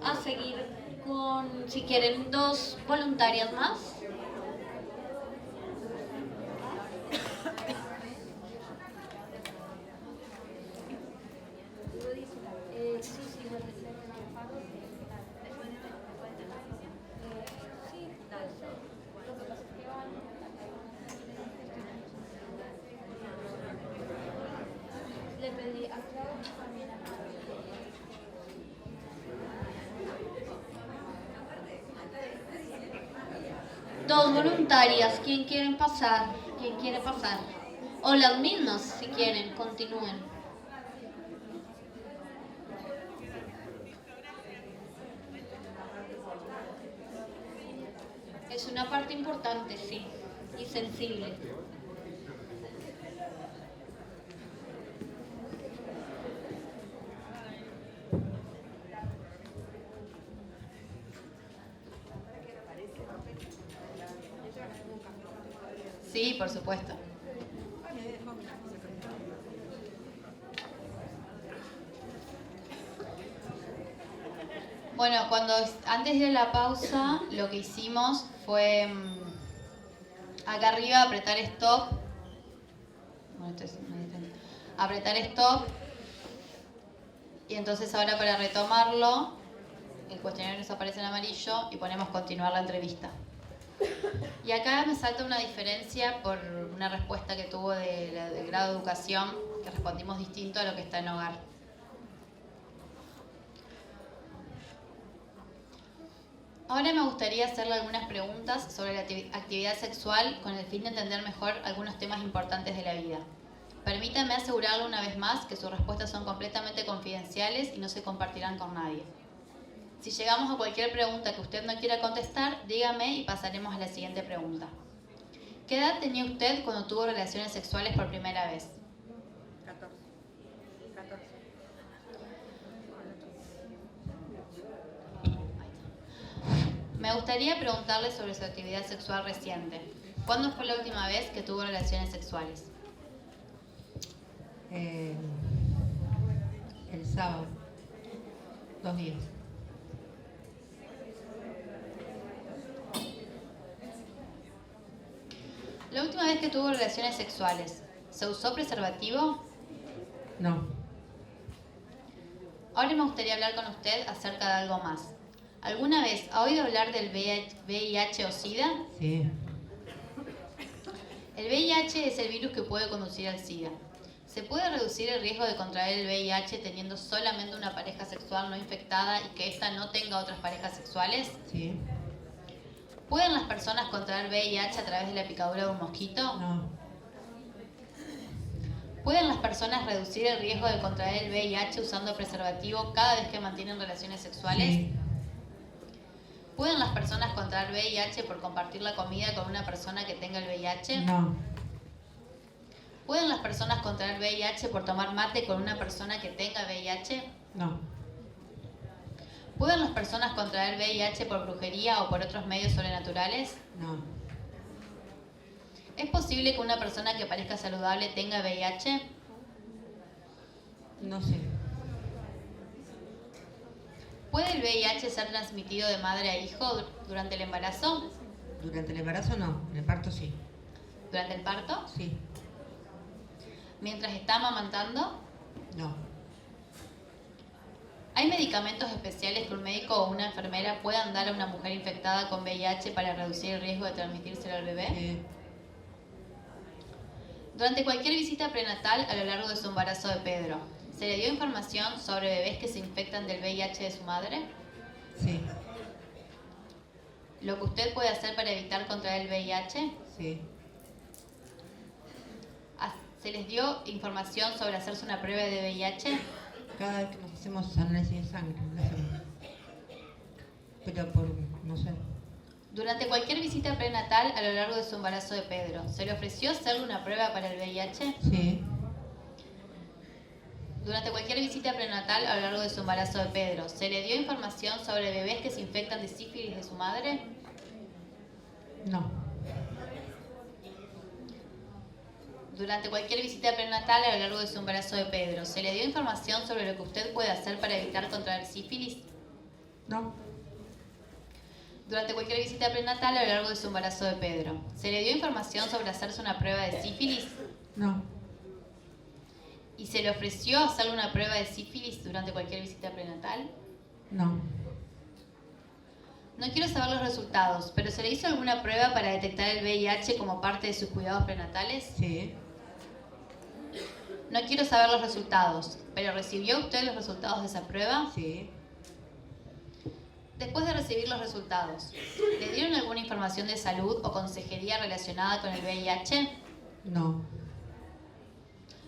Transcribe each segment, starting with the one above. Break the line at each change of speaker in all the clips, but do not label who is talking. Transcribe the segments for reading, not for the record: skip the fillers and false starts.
a seguir con, si quieren, dos voluntarias más. Dos voluntarias, ¿quién quiere pasar? ¿Quién quiere pasar? O las mismas, si quieren, continúen. Es una parte importante, sí, y sensible.
Sí, por supuesto. Bueno, antes de la pausa, lo que hicimos fue acá arriba apretar stop. Apretar stop. Y entonces ahora para retomarlo, el cuestionario nos aparece en amarillo y ponemos continuar la entrevista. Y acá me salta una diferencia por una respuesta que tuvo del grado de educación, que respondimos distinto a lo que está en hogar. Ahora me gustaría hacerle algunas preguntas sobre la actividad sexual con el fin de entender mejor algunos temas importantes de la vida. Permítame asegurarle una vez más que sus respuestas son completamente confidenciales y no se compartirán con nadie. Si llegamos a cualquier pregunta que usted no quiera contestar, dígame y pasaremos a la siguiente pregunta. ¿Qué edad tenía usted cuando tuvo relaciones sexuales por primera vez?
14.
Me gustaría preguntarle sobre su actividad sexual reciente. ¿Cuándo fue la última vez que tuvo relaciones sexuales?
El sábado. 2 días.
La última vez que tuvo relaciones sexuales, ¿se usó preservativo?
No.
Ahora me gustaría hablar con usted acerca de algo más. ¿Alguna vez ha oído hablar del VIH o SIDA?
Sí.
El VIH es el virus que puede conducir al SIDA. ¿Se puede reducir el riesgo de contraer el VIH teniendo solamente una pareja sexual no infectada y que ésta no tenga otras parejas sexuales?
Sí.
¿Pueden las personas contraer VIH a través de la picadura de un mosquito?
No.
¿Pueden las personas reducir el riesgo de contraer el VIH usando preservativo cada vez que mantienen relaciones sexuales?
Sí.
¿Pueden las personas contraer VIH por compartir la comida con una persona que tenga el VIH?
No.
¿Pueden las personas contraer VIH por tomar mate con una persona que tenga VIH?
No.
¿Pueden las personas contraer VIH por brujería o por otros medios sobrenaturales?
No.
¿Es posible que una persona que parezca saludable tenga VIH?
No sé.
¿Puede el VIH ser transmitido de madre a hijo durante el embarazo?
Durante el embarazo no. En el parto sí.
¿Durante el parto?
Sí.
¿Mientras está amamantando?
No.
¿Hay medicamentos especiales que un médico o una enfermera puedan dar a una mujer infectada con VIH para reducir el riesgo de transmitírselo al bebé?
Sí.
Durante cualquier visita prenatal a lo largo de su embarazo de Pedro, ¿se le dio información sobre bebés que se infectan del VIH de su madre?
Sí.
¿Lo que usted puede hacer para evitar contraer el VIH?
Sí.
¿Se les dio información sobre hacerse una prueba de VIH?
Cada vez que nos hacemos análisis de sangre, lo hacemos. Pero por, no sé.
Durante cualquier visita prenatal a lo largo de su embarazo de Pedro, ¿se le ofreció hacerle una prueba para el VIH?
Sí.
Durante cualquier visita prenatal a lo largo de su embarazo de Pedro, ¿se le dio información sobre bebés que se infectan de sífilis de su madre?
No.
Durante cualquier visita prenatal a lo largo de su embarazo de Pedro, ¿se le dio información sobre lo que usted puede hacer para evitar contraer sífilis?
No.
Durante cualquier visita prenatal a lo largo de su embarazo de Pedro, ¿se le dio información sobre hacerse una prueba de sífilis?
No.
¿Y se le ofreció hacerle una prueba de sífilis durante cualquier visita prenatal?
No.
No quiero saber los resultados, pero ¿se le hizo alguna prueba para detectar el VIH como parte de sus cuidados prenatales?
Sí.
No quiero saber los resultados, pero ¿recibió usted los resultados de esa prueba?
Sí.
Después de recibir los resultados, ¿le dieron alguna información de salud o consejería relacionada con el VIH?
No.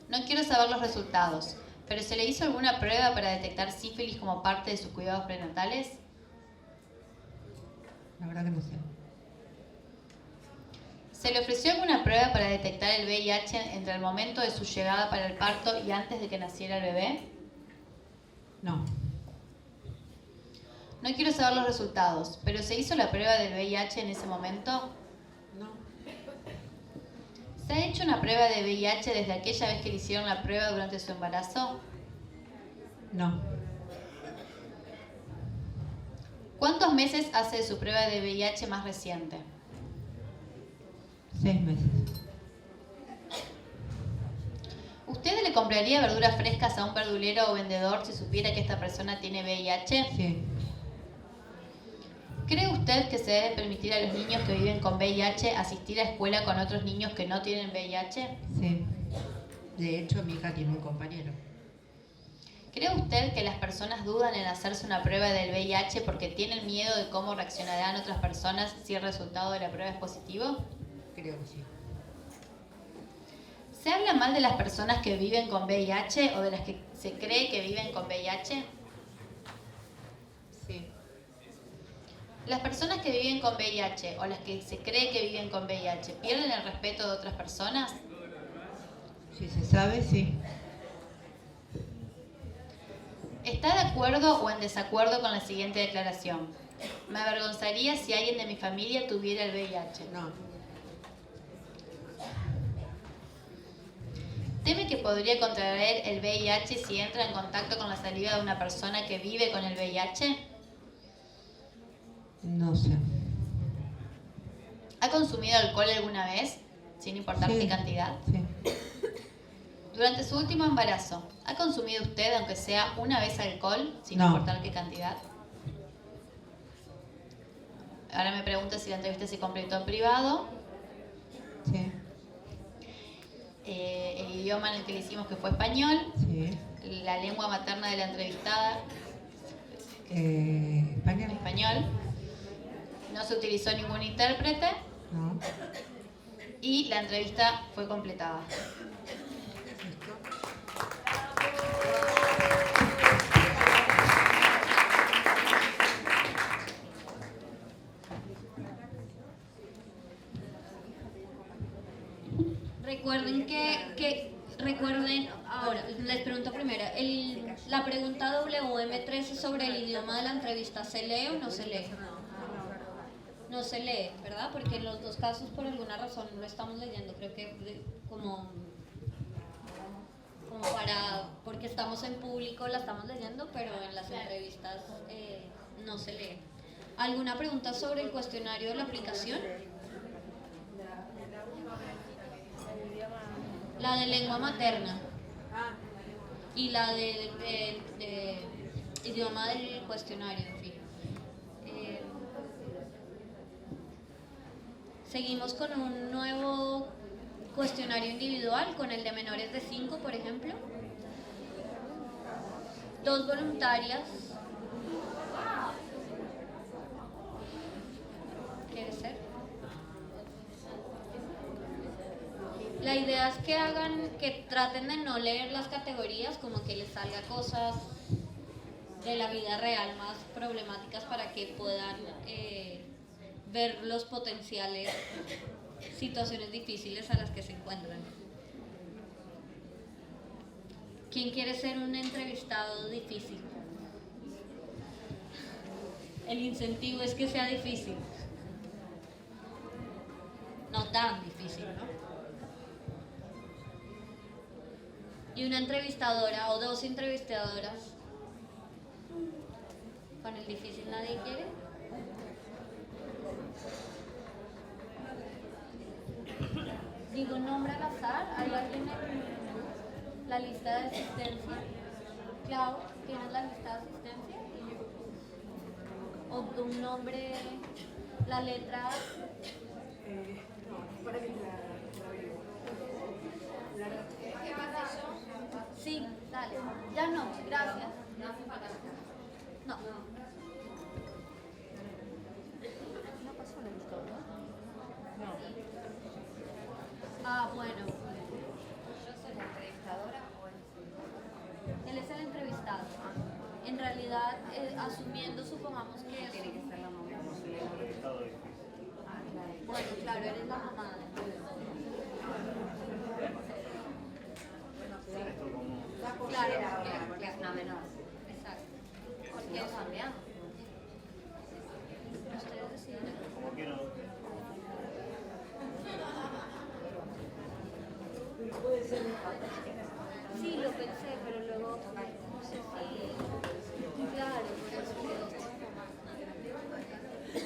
No quiero saber los resultados, pero ¿se le hizo alguna prueba para detectar sífilis como parte de sus cuidados prenatales?
La verdad que no sé.
¿Se le ofreció alguna prueba para detectar el VIH entre el momento de su llegada para el parto y antes de que naciera el bebé?
No.
No quiero saber los resultados, pero ¿se hizo la prueba del VIH en ese momento?
No.
¿Se ha hecho una prueba de VIH desde aquella vez que le hicieron la prueba durante su embarazo?
No.
¿Cuántos meses hace de su prueba de VIH más reciente?
6 meses.
¿Usted le compraría verduras frescas a un verdulero o vendedor si supiera que esta persona tiene VIH?
Sí.
¿Cree usted que se debe permitir a los niños que viven con VIH asistir a escuela con otros niños que no tienen VIH?
Sí. De hecho, mi hija tiene un compañero.
¿Cree usted que las personas dudan en hacerse una prueba del VIH porque tienen miedo de cómo reaccionarán otras personas si el resultado de la prueba es positivo?
Creo que sí.
¿Se habla mal de las personas que viven con VIH o de las que se cree que viven con VIH?
Sí.
¿Las personas que viven con VIH o las que se cree que viven con VIH pierden el respeto de otras personas?
Si se sabe, sí.
¿Está de acuerdo o en desacuerdo con la siguiente declaración? Me avergonzaría si alguien de mi familia tuviera el VIH.
No.
¿Teme que podría contraer el VIH si entra en contacto con la saliva de una persona que vive con el VIH?
No sé.
¿Ha consumido alcohol alguna vez, sin importar
Sí.
qué cantidad?
Sí.
Durante su último embarazo, ¿ha consumido usted, aunque sea una vez, alcohol, sin
No.
importar qué cantidad? Ahora me pregunta si la entrevista se completó en privado.
Sí.
El idioma en el que le hicimos que fue español.
Sí.
La lengua materna de la entrevistada,
Español.
español. No se utilizó ningún intérprete
No.
y la entrevista fue completada.
Recuerden, ahora les pregunto primero, la pregunta WM13 sobre el idioma de la entrevista, ¿se lee o no se lee? No se lee, ¿verdad? Porque en los dos casos por alguna razón no lo estamos leyendo, creo que como porque estamos en público la estamos leyendo, pero en las entrevistas no se lee. ¿Alguna pregunta sobre el cuestionario de la aplicación? La de lengua materna y la de idioma del cuestionario, en fin. Seguimos con un nuevo cuestionario individual, con el de menores de 5, por ejemplo. 2 voluntarias. ¿Quieres ser? La idea es que traten de no leer las categorías, como que les salga cosas de la vida real más problemáticas para que puedan ver los potenciales situaciones difíciles a las que se encuentran. ¿Quién quiere ser un entrevistado difícil? El incentivo es que sea difícil. No tan difícil, ¿no? Y una entrevistadora o 2 entrevistadoras Con el difícil nadie quiere. Digo un nombre al azar. ¿Hay alguien en la lista de asistencia? Clau, ¿tienes la lista de asistencia? O un nombre, la letra. Sí, dale. Ya no, gracias. No. Ah, bueno.
¿Yo soy la entrevistadora o
Él es el entrevistado. En realidad, asumiendo, supongamos que es...
tiene que ser la mamá?
Bueno, claro, eres la mamá. Claro,
Porque es una menor.
exacto.
¿Por qué también?
Ustedes deciden.
¿Por qué no?
Sí, lo pensé, pero luego no sé si... Claro, por eso que...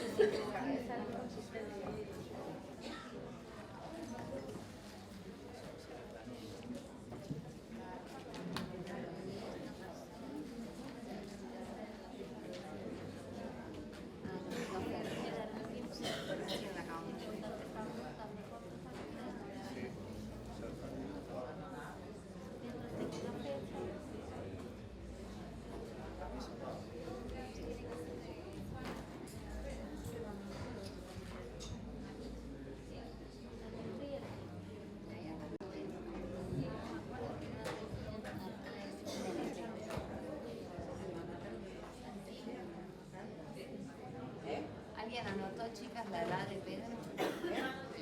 Esa inconsistencia.
¿Alguien anotó, chicas, la edad de Pedro?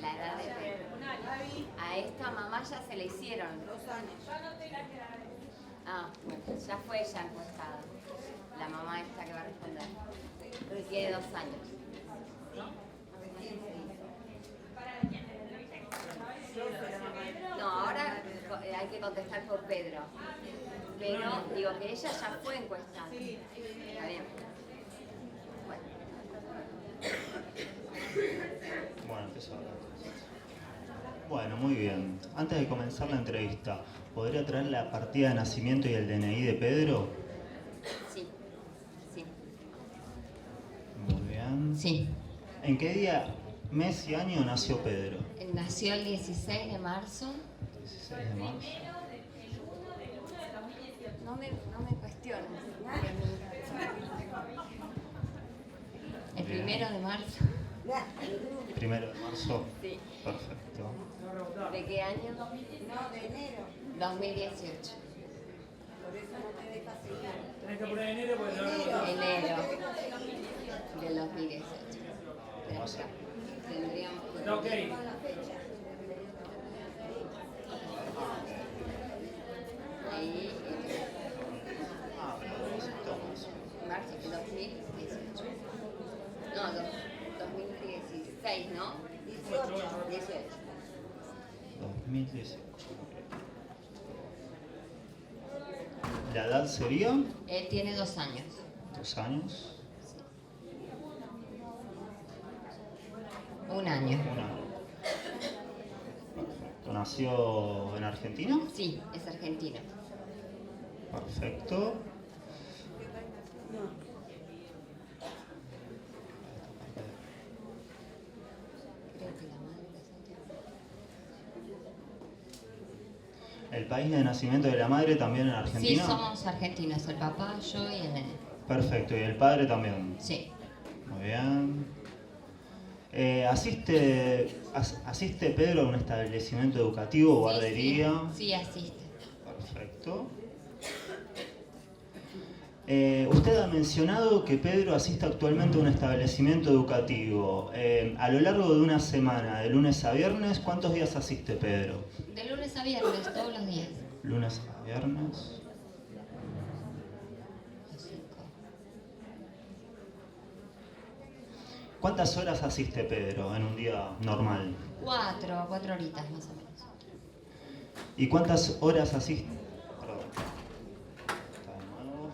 La edad de Pedro. A esta mamá ya se le hicieron.
2 años.
Ah, bueno, ya fue ella encuestada. La mamá esta que va a responder. Tiene 2 años. No, ahora hay que contestar por Pedro. Pero digo que ella ya fue encuestada. Está bien. Bueno.
Bueno, empezó a hablar. Bueno, muy bien. Antes de comenzar la entrevista, ¿podría traer la partida de nacimiento y el DNI de Pedro?
Sí. Sí.
Muy bien.
Sí.
¿En qué día, mes y año nació Pedro?
Nació el 16 de marzo.
16 de marzo.
No me cuestiones. El 1 de marzo.
1 de marzo.
Sí.
Perfecto.
¿De qué año?
No, de enero.
2018.
Por eso no te deja seguir.
Tenés que poner enero porque no.
Enero del 2018. Pero acá tendríamos que...
Ok.
Ahí,
Ah, pero necesitamos.
marzo del 2018. No, 2016, ¿no? 18.
2018. ¿La edad sería?
Él tiene 2 años.
2 años.
1 año.
1 año. Perfecto. ¿Nació en Argentina?
Sí, es argentino.
Perfecto.
Creo que la madre de Santiago.
¿El país de nacimiento de la madre también en
Sí,
Argentina?
somos argentinos, el papá, yo y el nene.
Perfecto. ¿Y el padre también?
Sí.
Muy bien. ¿Asiste Pedro a un establecimiento educativo o guardería?
Sí, asiste.
Perfecto. Usted ha mencionado que Pedro asiste actualmente a un establecimiento educativo. A lo largo de una semana, de lunes a viernes, ¿cuántos días asiste Pedro?
De lunes a viernes, todos los días.
Lunes a viernes.
Los 5.
¿Cuántas horas asiste Pedro en un día normal?
4 horitas más o menos.
¿Y cuántas horas asiste? Perdón. Está de nuevo.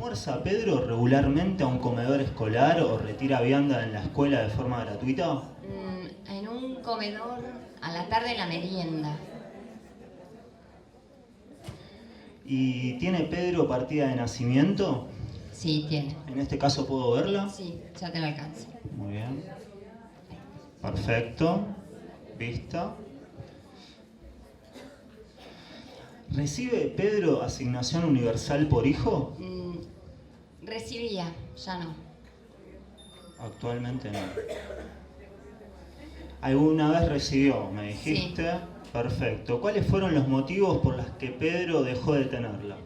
¿Almuerza Pedro regularmente a un comedor escolar o retira vianda en la escuela de forma gratuita?
En un comedor, a la tarde en la merienda.
¿Y tiene Pedro partida de nacimiento?
Sí, tiene.
En este caso, ¿puedo verla?
Sí, ya te lo alcanzo.
Muy bien. Perfecto. Vista. ¿Recibe Pedro asignación universal por hijo?
Recibía, ya no.
Actualmente no. ¿Alguna vez recibió, me dijiste?
Sí.
Perfecto. ¿Cuáles fueron los motivos por los que Pedro dejó de tenerla?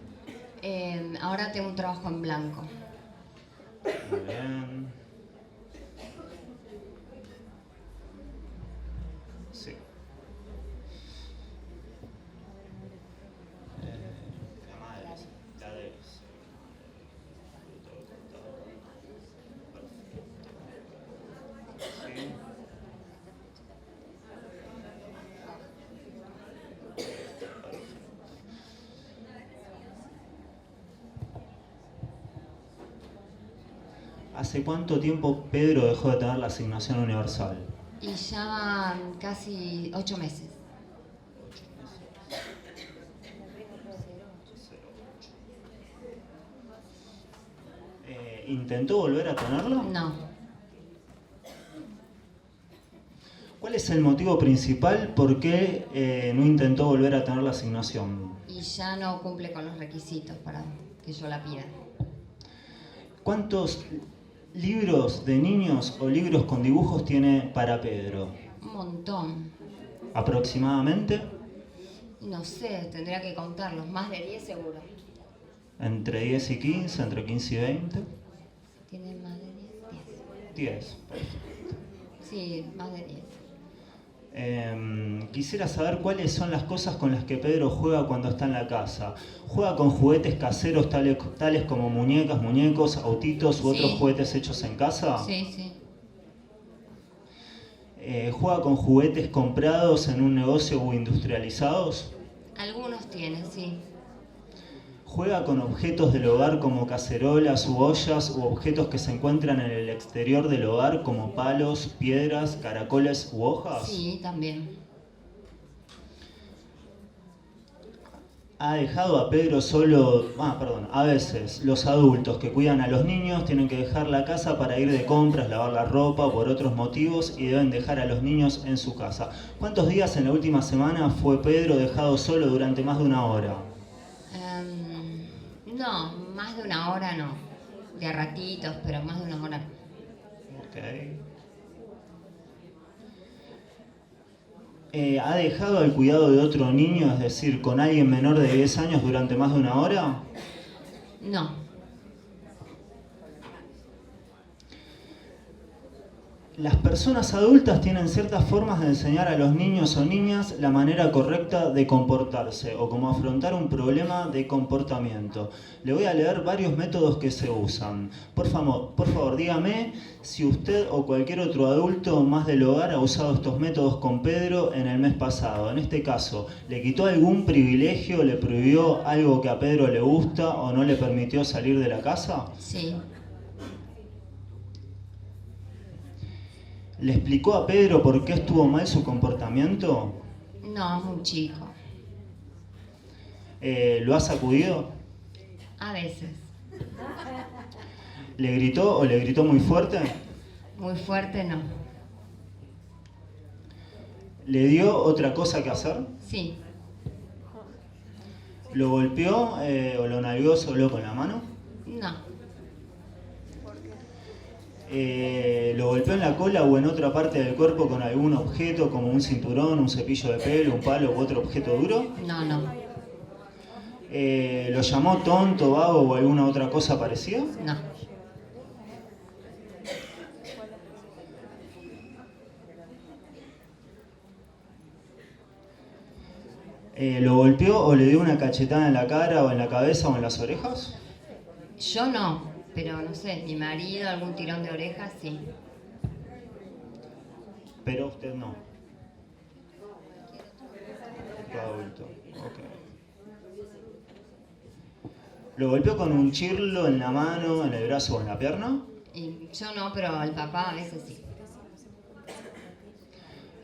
Ahora tengo un trabajo en blanco.
Muy bien. Sí. La madre, la de... Sí. ¿Hace cuánto tiempo Pedro dejó de tener la asignación universal?
Y ya van casi 8 meses.
¿Intentó volver a tenerlo?
No.
¿Cuál es el motivo principal por qué no intentó volver a tener la asignación?
Y ya no cumple con los requisitos para que yo la pida.
¿Cuántos libros de niños o libros con dibujos tiene para Pedro?
Un montón.
¿Aproximadamente?
No sé, tendría que contarlos. Más de 10 seguro.
¿Entre 10 y 15? ¿Entre 15 y 20?
¿Tiene más de 10?
10.
Sí, más de 10.
Quisiera saber cuáles son las cosas con las que Pedro juega cuando está en la casa. ¿Juega con juguetes caseros tales como muñecas, muñecos, autitos u otros
Sí.
juguetes hechos en casa?
Sí, sí.
¿Juega con juguetes comprados en un negocio o industrializados?
Algunos tienen, sí.
¿Juega con objetos del hogar como cacerolas u ollas u objetos que se encuentran en el exterior del hogar como palos, piedras, caracoles u hojas?
Sí, también.
Ha dejado a Pedro solo, a veces los adultos que cuidan a los niños tienen que dejar la casa para ir de compras, lavar la ropa o por otros motivos y deben dejar a los niños en su casa. ¿Cuántos días en la última semana fue Pedro dejado solo durante más de una hora?
No, más de una hora no. De a ratitos, pero más de una hora no.
Ok. ¿Ha dejado al cuidado de otro niño, es decir, con alguien menor de 10 años durante más de una hora?
No.
Las personas adultas tienen ciertas formas de enseñar a los niños o niñas la manera correcta de comportarse o cómo afrontar un problema de comportamiento. Le voy a leer varios métodos que se usan. Por favor, dígame si usted o cualquier otro adulto más del hogar ha usado estos métodos con Pedro en el mes pasado. En este caso, ¿le quitó algún privilegio, le prohibió algo que a Pedro le gusta o no le permitió salir de la casa?
Sí.
¿Le explicó a Pedro por qué estuvo mal su comportamiento?
No, es muy chico.
¿Lo ha sacudido?
A veces.
¿Le gritó o le gritó muy fuerte?
Muy fuerte no.
¿Le dio otra cosa que hacer?
Sí.
¿Lo golpeó o lo nalgó solo con la mano?
No.
¿Lo golpeó en la cola o en otra parte del cuerpo con algún objeto como un cinturón, un cepillo de pelo, un palo u otro objeto duro?
No, no.
¿Lo llamó tonto, vago o alguna otra cosa parecida?
No.
¿Lo golpeó o le dio una cachetada en la cara o en la cabeza o en las orejas?
Yo no, pero no sé, mi marido, algún tirón de orejas, sí.
Pero usted no. Otro adulto. Ok. ¿Lo golpeó con un chirlo en la mano, en el brazo o en la pierna?
Y yo no, pero el papá a veces sí.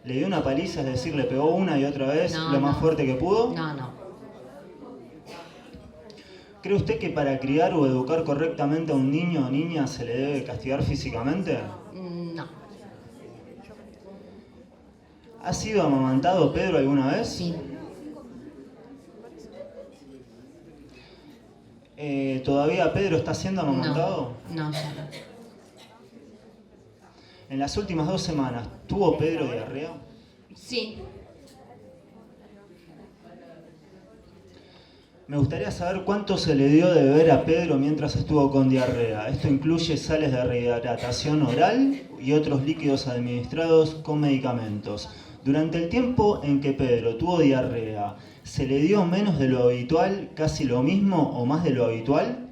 ¿Le dio una paliza, es decir, le pegó una y otra vez
No,
lo más
no.
fuerte que pudo?
No.
¿Cree usted que para criar o educar correctamente a un niño o niña se le debe castigar físicamente?
No.
¿Ha sido amamantado Pedro alguna vez?
Sí.
¿Todavía Pedro está siendo amamantado?
No, ya no.
En las últimas 2 semanas, ¿tuvo Pedro diarrea?
Sí.
Me gustaría saber cuánto se le dio de beber a Pedro mientras estuvo con diarrea. Esto incluye sales de rehidratación oral y otros líquidos administrados con medicamentos. Durante el tiempo en que Pedro tuvo diarrea, ¿se le dio menos de lo habitual, casi lo mismo o más de lo habitual?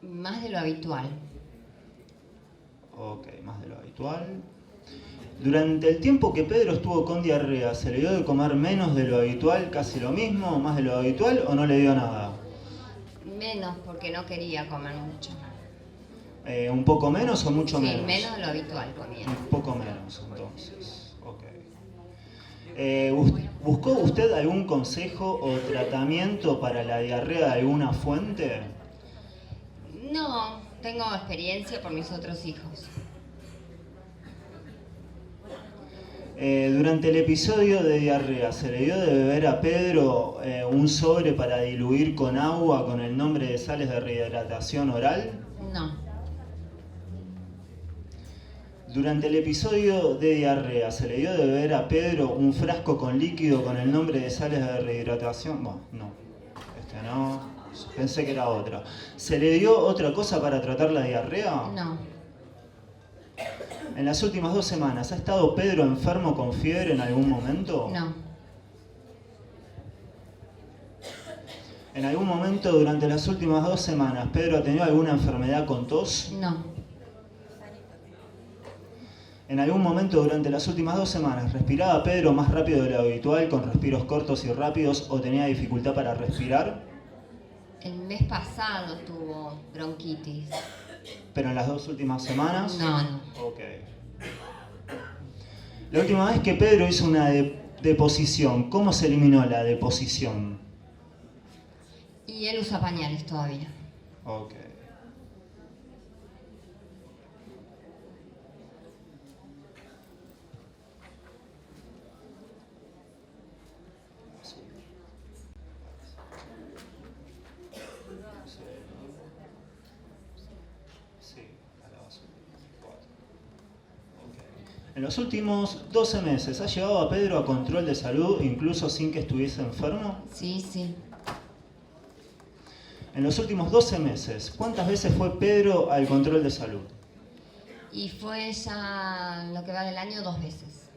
Más de lo habitual.
Ok, más de lo habitual. Durante el tiempo que Pedro estuvo con diarrea, ¿se le dio de comer menos de lo habitual, casi lo mismo, o más de lo habitual, o no le dio nada?
Menos porque no quería comer mucho.
¿Un poco menos o mucho
Sí,
menos?
menos de lo habitual comía.
Un poco menos, entonces. Ok. ¿Buscó usted algún consejo o tratamiento para la diarrea de alguna fuente?
No, tengo experiencia por mis otros hijos.
Durante el episodio de diarrea, ¿se le dio de beber a Pedro un sobre para diluir con agua con el nombre de sales de rehidratación oral?
No.
Durante el episodio de diarrea, ¿se le dio de beber a Pedro un frasco con líquido con el nombre de sales de rehidratación? No, este no, pensé que era otra. ¿Se le dio otra cosa para tratar la diarrea?
No.
En las últimas 2 semanas, ¿ha estado Pedro enfermo con fiebre en algún momento?
No.
¿En algún momento durante las últimas 2 semanas, Pedro ha tenido alguna enfermedad con tos?
No.
¿En algún momento durante las últimas 2 semanas respiraba Pedro más rápido de lo habitual, con respiros cortos y rápidos, o tenía dificultad para respirar?
El mes pasado tuvo bronquitis.
¿Pero en las 2 últimas semanas?
No.
Ok. La última vez que Pedro hizo una deposición, ¿cómo se eliminó la deposición?
Y él usa pañales todavía.
Ok. En los últimos 12 meses, ¿ha llevado a Pedro a control de salud incluso sin que estuviese enfermo?
Sí.
En los últimos 12 meses, ¿cuántas veces fue Pedro al control de salud?
Y fue ya lo que va del año 2 veces.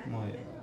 Muy bien.